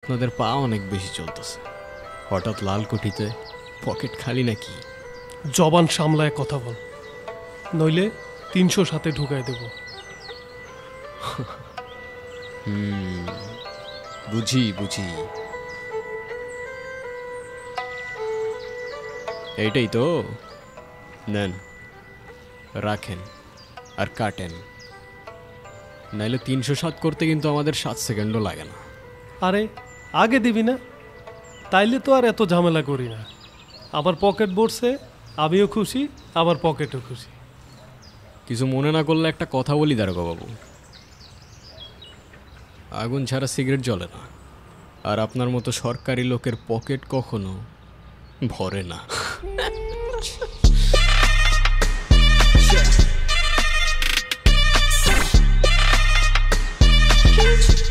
আপনাদের পা অনেক বেশি চলতেছে, হঠাৎ লাল কোঠিতে পকেট খালি নাকি? জবান সামলায় কথা বল, নইলে 307 ঢুকায় দেব। বুঝি বুঝি, এইটাই তো। নেন, রাখেন আর কাটেন, নাইলে 307 করতে কিন্তু আমাদের 7 সেকেন্ডও লাগে না। আরে আগে দিবি না, তাইলে তো আর এত ঝামেলা করি না। আবার পকেট ভরছে, আমিও খুশি, আবার পকেটও খুশি। কিছু মনে না করলে একটা কথা বলি দারোগা বাবু, আগুন ছাড়া সিগারেট জ্বলে না, আর আপনার মতো সরকারি লোকের পকেট কখনো ভরে না। Can't you